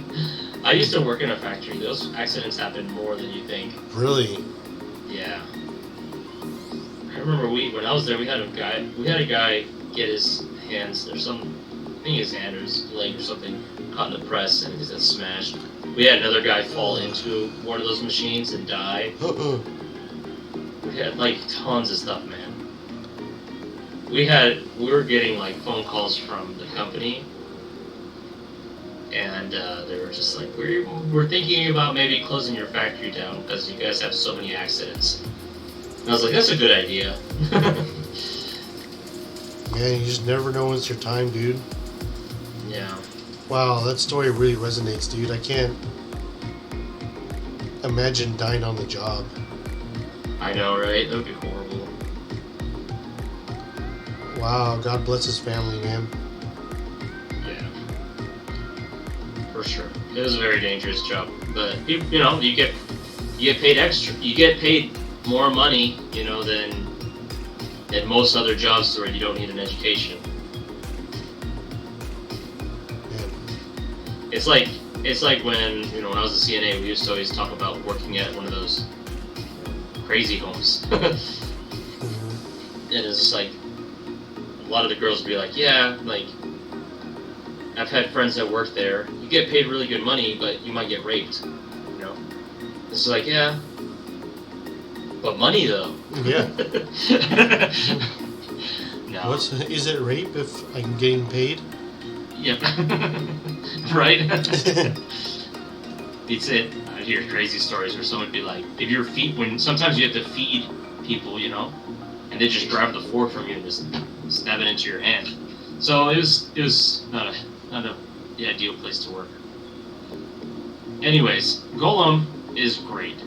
I used to work in a factory. Those accidents happen more than you think. Really? Yeah. I remember when I was there, we had a guy get his hands or I think his hand or his leg or something caught in the press and his head smashed. We had another guy fall into one of those machines and die. We had like tons of stuff, man. We were getting like phone calls from the company, and they were just like, we're thinking about maybe closing your factory down because you guys have so many accidents. And I was like, that's a good idea. Man, you just never know when it's your time, dude. Yeah. Wow, that story really resonates, dude. I can't imagine dying on the job. I know, right? That would be horrible. Wow, God bless his family, man. Yeah. For sure. It was a very dangerous job. But, you get paid extra. You get paid more money, than most other jobs where you don't need an education. Man. It's like when, when I was a CNA, we used to always talk about working at one of those crazy homes. And it's just like, a lot of the girls would be like, yeah, like, I've had friends that work there. You get paid really good money, but you might get raped, It's like, yeah, but money though. Yeah. No. Is it rape if I'm getting paid? Yep. Right? It's it. I hear crazy stories where someone would be like, sometimes you have to feed people, and they just grab the fork from you and just stab it into your hand. So it was not the ideal place to work. Anyways, Golem is great.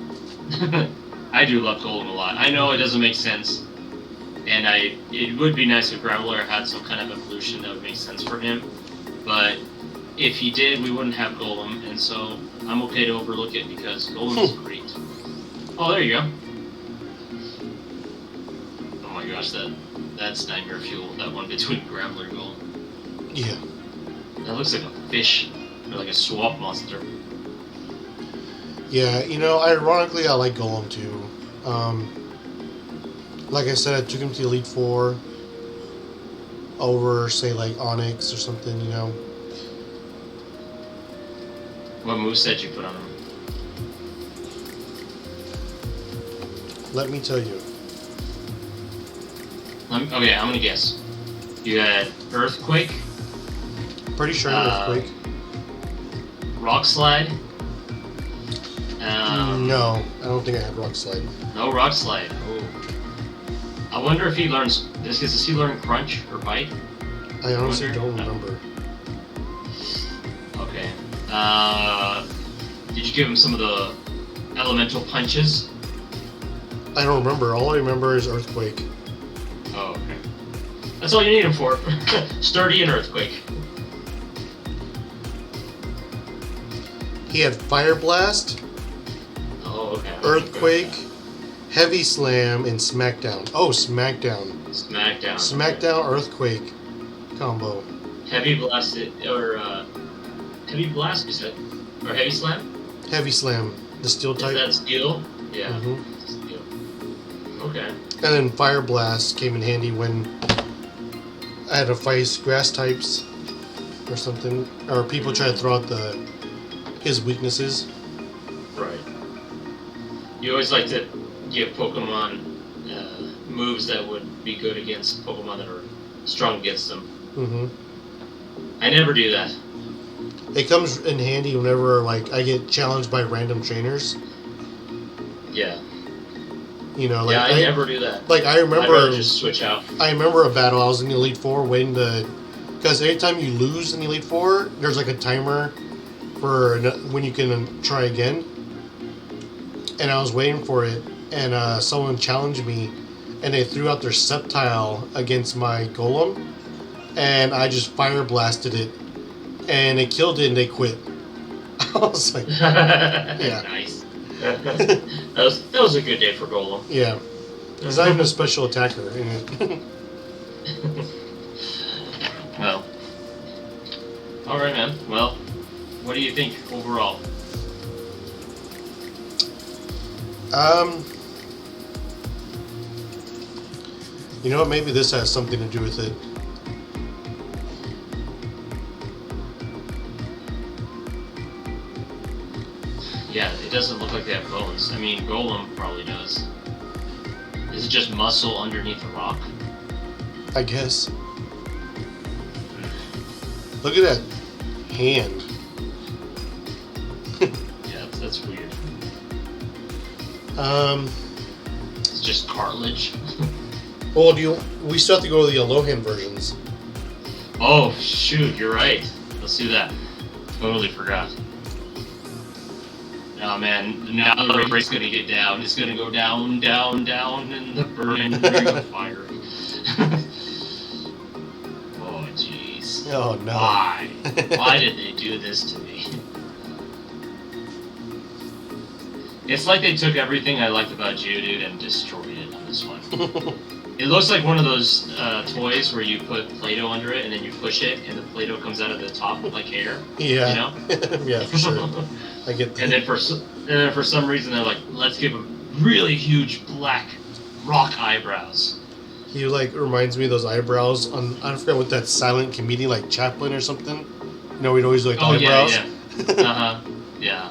I do love Golem a lot. I know it doesn't make sense, and it would be nice if Graveler had some kind of evolution that would make sense for him, but if he did, we wouldn't have Golem, and so I'm okay to overlook it because Golem is great. Oh, there you go. Oh my gosh, that's nightmare fuel, that one between Graveler and Golem. Yeah. That looks like a fish, or like a swamp monster. Yeah, ironically, I like Golem too. Like I said, I took him to Elite Four over, say, like Onyx or something, What moveset you put on him? Let me tell you. Okay, I'm gonna guess. You had Earthquake. Pretty sure Earthquake. Rock Slide. No, I don't think I had Rock Slide. No Rock Slide. Oh. I wonder if he learns. Does he learn Crunch or Bite? I honestly don't remember. Okay. Did you give him some of the elemental punches? I don't remember. All I remember is Earthquake. Oh, okay. That's all you need him for. Sturdy and Earthquake. He had Fire Blast, Oh, okay. Earthquake, Heavy Slam, and Smackdown. Oh, Smackdown. Smackdown. Smackdown, Earthquake combo. Heavy Blast, Heavy Blast, you said? Or Heavy Slam? Heavy Slam, the steel type. Is that steel? Yeah. Mm-hmm. Steel. Okay. And then Fire Blast came in handy when I had to fight grass types or something, or people try to throw out his weaknesses. Right. You always like to give Pokemon moves that would be good against Pokemon that are strong against them. Mm-hmm. I never do that. It comes in handy whenever I get challenged by random trainers. Yeah. You know, like Yeah, I never do that. Like I I'd remember, rather just switch out. I remember a battle. I was in the Elite Four waiting to, because anytime you lose in the Elite Four, there's like a timer for when you can try again. And I was waiting for it, and someone challenged me, and they threw out their Sceptile against my Golem, and I just fire blasted it, and they killed it, and they quit. I was like, yeah. Nice. that was a good day for Golem. Yeah. He's not even a special attacker. Well. Alright, man. Well, what do you think overall? You know what? Maybe this has something to do with it. Yeah, it doesn't look like they have bones. I mean, Golem probably does. Is it just muscle underneath a rock? I guess. Look at that hand. Yeah, that's weird. It's just cartilage. Well, we still have to go to the Alohan versions. Oh, shoot, you're right. Let's do that. Totally forgot. Oh man, now the rate's gonna get down. It's gonna go down, down, down, and the burning ring of fire. Oh jeez. Oh no. Why? Why did they do this to me? It's like they took everything I liked about Geodude and destroyed it on this one. It looks like one of those toys where you put Play-Doh under it and then you push it and the Play-Doh comes out of the top like hair. Yeah. You know? Yeah, for sure. I get that. And then for some reason they're like, let's give him really huge black rock eyebrows. He like reminds me of those eyebrows on, I forgot what that silent comedian, like Chaplin or something. You know, we'd always like eyebrows. Yeah. Yeah.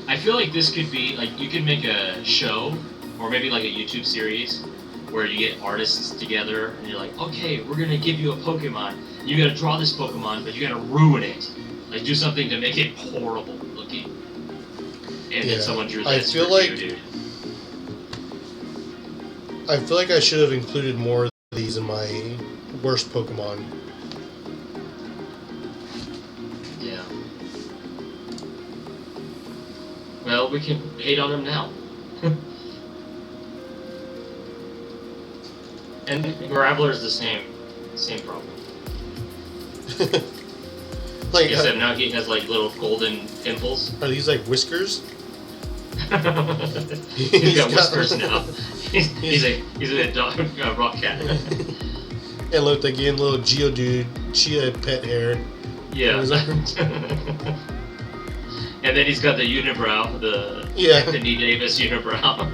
I feel like this could be like, you could make a show or maybe like a YouTube series where you get artists together and you're like, okay, we're gonna give you a Pokemon. You gotta draw this Pokemon, but you gotta ruin it. Like do something to make it horrible looking. And then someone drew this. I feel like I should have included more of these in my worst Pokemon. Yeah. Well, we can hate on him now. And Graveler's the same problem. Like, except now he has like little golden pimples. Are these like whiskers? He's got whiskers now. He's a dog, rock cat. It looked like again little Geodude Chia pet hair. Yeah. And then he's got the unibrow, the Anthony Davis unibrow.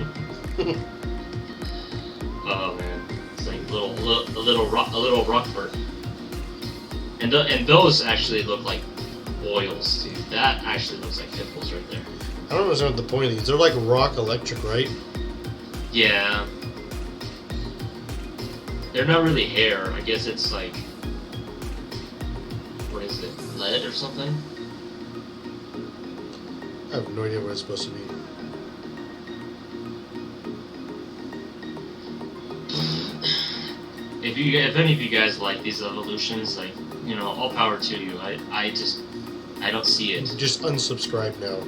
Oh man, it's like a little Rockford. And those actually look like boils, dude. That actually looks like pimples right there. I don't understand what the point of these. They're like rock electric, right? Yeah. They're not really hair. I guess it's like, what is it? Lead or something? I have no idea what it's supposed to be. If any of you guys like these evolutions, like, you know, all power to you. I don't see it. Just unsubscribe now.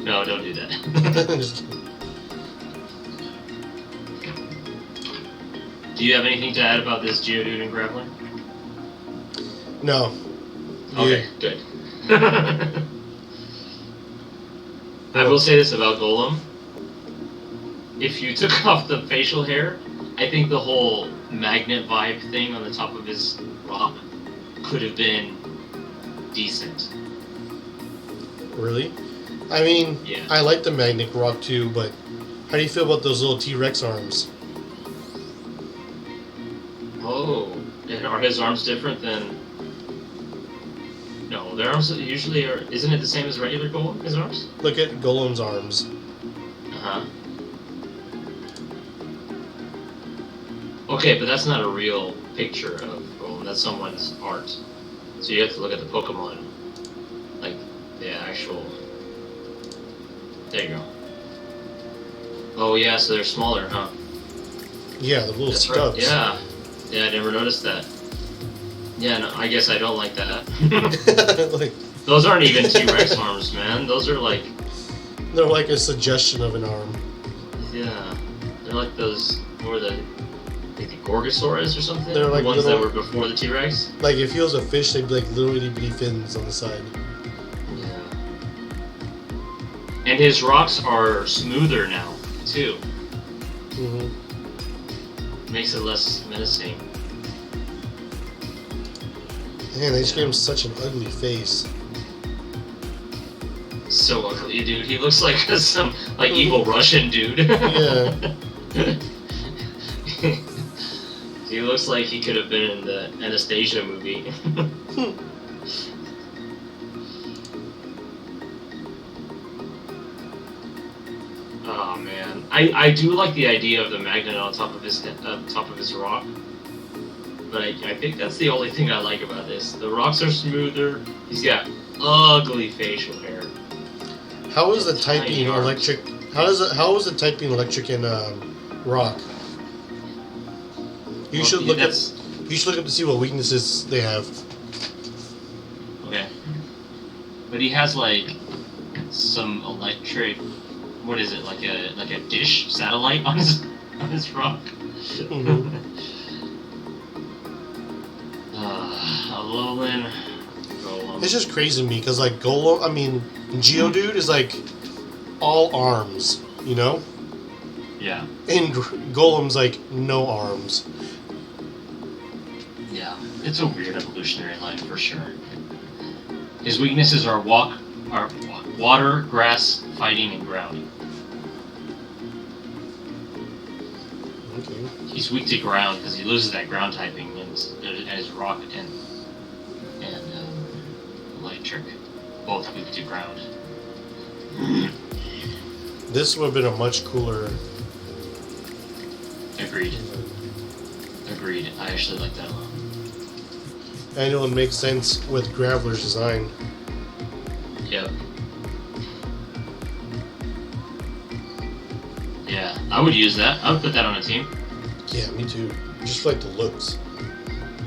No, don't do that. Just kidding. Do you have anything to add about this Geodude and Graveler? No. Okay, good. I will say this about Golem. If you took off the facial hair, I think the whole magnet vibe thing on the top of his rock could have been decent. Really? I mean, yeah. I like the magnet rock too, but how do you feel about those little T-Rex arms? Oh, and are his arms different than... No, their arms usually are... Isn't it the same as regular Golem, his arms? Look at Golem's arms. Uh-huh. Okay, but that's not a real picture of Golem. That's someone's art. So you have to look at the Pokemon. Like, the actual... There you go. Oh yeah, so they're smaller, huh? Yeah, the little That's right. stubs. Yeah. Yeah, I never noticed that. Yeah, no, I guess I don't like that. Like, Those aren't even T-Rex arms, man. Those are like... they're like a suggestion of an arm. Yeah. They're like those... What were the... Like the Gorgosaurus or something? They're like the ones little, that were before the T-Rex? Like, if he was a fish, they'd be like little itty bitty fins on the side. Yeah. And his rocks are smoother now, too. Mm-hmm. Makes it less menacing. Man, they just gave him such an ugly face. So ugly, dude. He looks like some like evil Russian dude. Yeah. He looks like he could have been in the Anastasia movie. Oh man, I do like the idea of the magnet on top of his rock, but I think that's the only thing I like about this. The rocks are smoother. He's got ugly facial hair. How is the typing electric? How is the typing electric in rock? You should look up to see what weaknesses they have. Okay, but he has like some electric. What is it, like a dish satellite on his rock? Mm-hmm. Alolan Golem. It's just crazy to me because like Geodude is like all arms, you know, Yeah. and Golem's like no arms. Yeah. It's a weird evolutionary line for sure. His weaknesses are water, grass, fighting, and ground. Okay. He's weak to ground because he loses that ground typing and his rock and electric, both weak to ground. This would have been a much cooler. Agreed. I actually like that a lot. And it would make sense with Graveler's design. Yep. Yeah, I would use that. I would put that on a team. Yeah, me too. Just for, like the looks.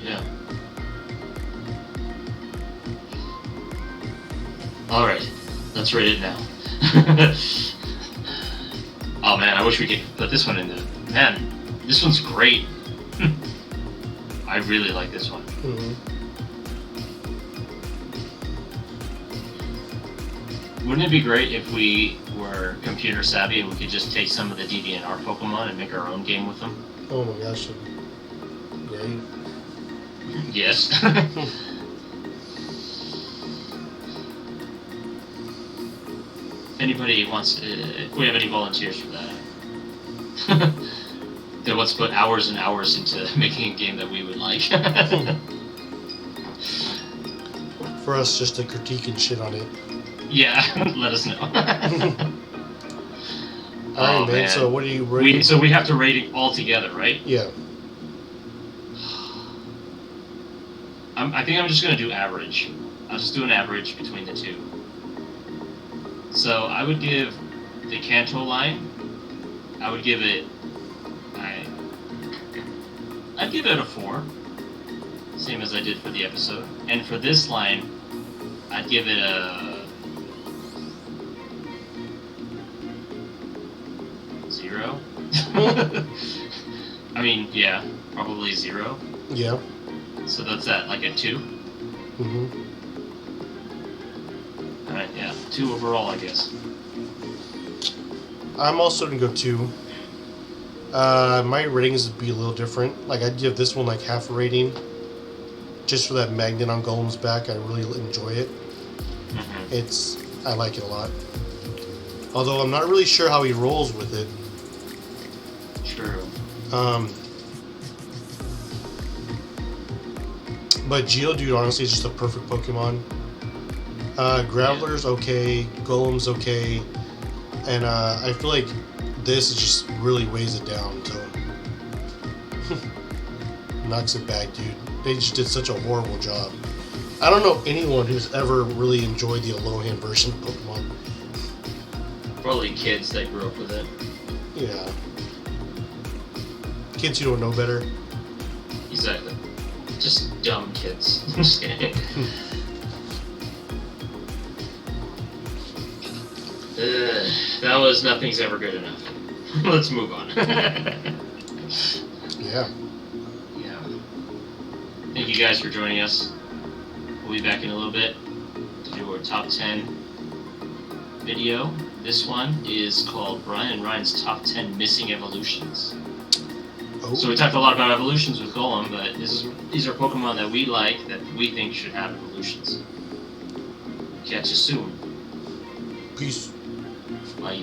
Yeah. Alright, let's rate it now. Oh man, I wish we could put this one in there. Man, this one's great. I really like this one. Mm-hmm. Wouldn't it be great if we were computer savvy and we could just take some of the DDNR Pokemon and make our own game with them? Oh my gosh. Great. Yes. Anybody wants... if we have any volunteers for that. That wants to put hours and hours into making a game that we would like. For us just to critique and shit on it. Yeah, let us know. Alright, man, so what are you rating? So we have to rate it all together, right? Yeah. I think I'm just going to do average. I'll just do an average between the two. So I would give the Kanto line, I would give it... I'd give it a 4. Same as I did for the episode. And for this line, I'd give it a... 0. I mean, yeah, probably 0. Yeah. So that's at like a 2. Mm-hmm. Alright, yeah, 2 overall, I guess. I'm also gonna go 2. My ratings would be a little different. Like, I'd give this one like half a rating. Just for that magnet on Golem's back, I really enjoy it. Mm-hmm. I like it a lot. Although I'm not really sure how he rolls with it. True. But Geodude honestly is just a perfect Pokemon. Graveler's okay, Golem's okay, and I feel like this just really weighs it down until knocks it back, dude. They just did such a horrible job. I don't know anyone who's ever really enjoyed the Alolan version of Pokemon. Probably kids that grew up with it. Yeah. Kids who don't know better. Exactly. Just dumb kids. I'm just kidding. That was Nothing's Ever Good Enough. Let's move on. Yeah. Yeah. Thank you guys for joining us. We'll be back in a little bit to do our top 10 video. This one is called Brian and Ryan's Top 10 Missing Evolutions. Oh. So we talked a lot about evolutions with Golem, but these are Pokemon that we like, that we think should have evolutions. Catch you soon. Peace. Bye.